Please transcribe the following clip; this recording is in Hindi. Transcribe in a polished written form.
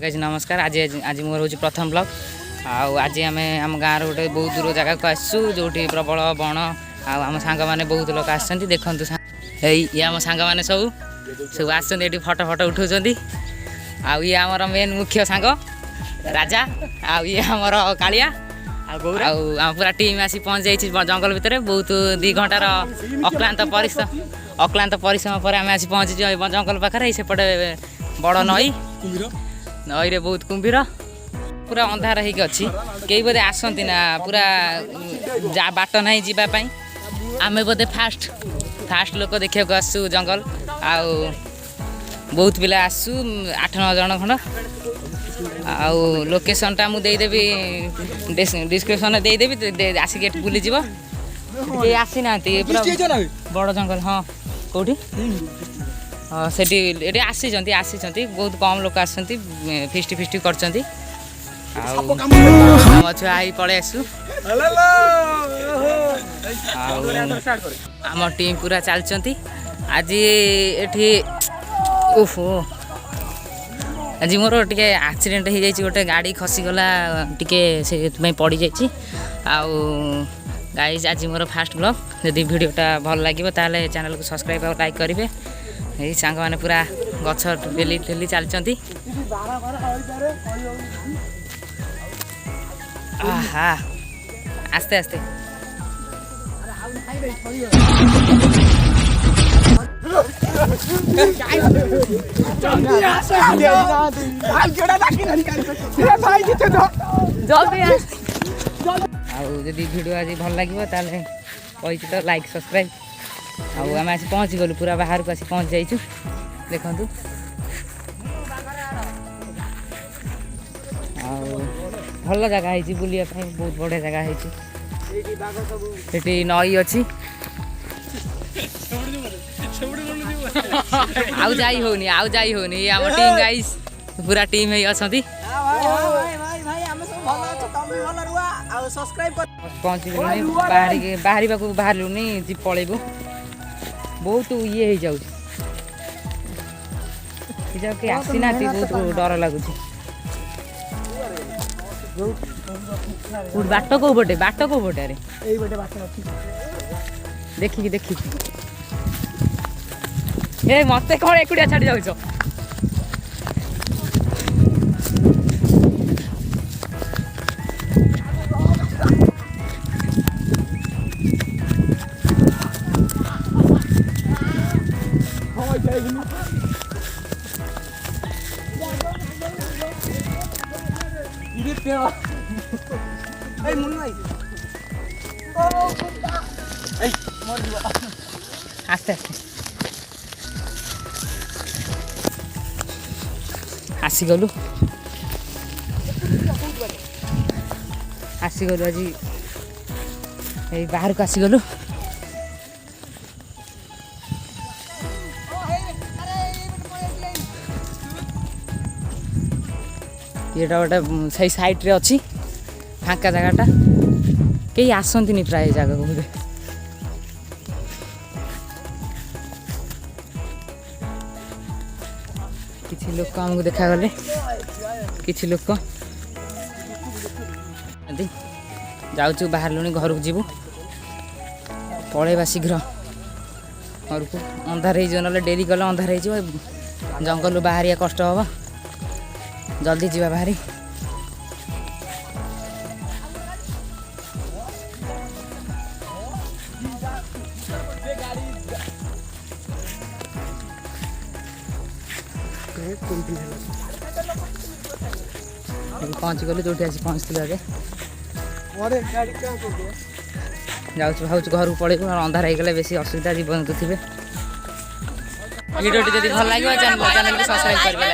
गाइस नमस्कार। आज आज मोर हूँ प्रथम ब्लॉग। आज आम आम गाँव गोटे बहुत दूर जगह को आसू जो प्रबल बण आम सांग मैंने बहुत लोग आम देखु ये आम सांग मैंने सब सब आसते फटो फटो उठाऊँ। ये आमर मेन मुख्य सांग राजा ये आमर कालिया पूरा टीम आसी पहुँच जाइए जंगल भितर बहुत 2 घंटार अक्लांत परिश्रम पर आम आसी पहुँची जंगल पाखे सेपटे बड़ नई नई रे बहुत कुंभीर पूरा अंधार होगी अच्छी कई बोधे आसती ना पूरा बाट ना जावाई आम बोधे फास्ट लोक देखा आसू जंगल आउ बहुत पिला आसू 8-9 जन खंड आउ लोकेशन टा मुदेदेवी डिस्क्रिप्शन देदेवी आसिक बुलीज आसी ना बड़ जंगल हाँ कौटी हाँ से आसी बहुत कम लोक आसती फिस्ट कर छुआ आई पलि आसू आम टीम पूरा चलती आज ये ओहो आज मोर टे एक्सीडेंट हो जाए गोटे गाड़ी खसीगला टे से पड़ जाइए गाइज आज मोर फास्ट ब्लॉग जदि वीडियोटा भल लगे ताले चैनल को सब्सक्राइब और लाइक करेंगे। यही सांग मैंने पूरा गछ डेली डेली चलती आहा आस्ते आस्ते जदि वीडियो आज भल लगे ताले कही तो लाइक सब्सक्राइब आम आसी पहुँची गलु पूरा बाहर को आसी पहुँच जाइए देखु भल जगह है बुलिया बहुत बढ़िया जगह है नई अच्छी आउ जाई होनी आम टीम गाइस पूरा टीम है अच्छी पहुँच बाहर बाहरलुनि पलैबू बहुत ये हो जाए आसीना बहुत डर लगुच बाट कौ पटे देखिकी ए मत कौन एकुटिया छाड़ी जाऊच आस्ते आस्ते आसीगलु आज बाहर को आसीगलु ये गोटे सही साइड रे अच्छी फांका जगहटा कहीं आसती प्राय जगह को बोधे किसी लोक आमको देखागले किसी लोक जाऊँ बाहर घर को जीवु पलैबा शीघ्र घर को अंधार हो ना डेरी गले अंधार हो जंगल बाहरिया कष्ट हम जल्दी जीवा बाहरी पहुँची गलु जो पहुँचती आगे जाऊँ भाव घर को पलैबू अंधार हो गले बेसी असुविधा जीवन तो थे वीडियो जब भल लगे चैनल को सब्सक्राइब करेंगे।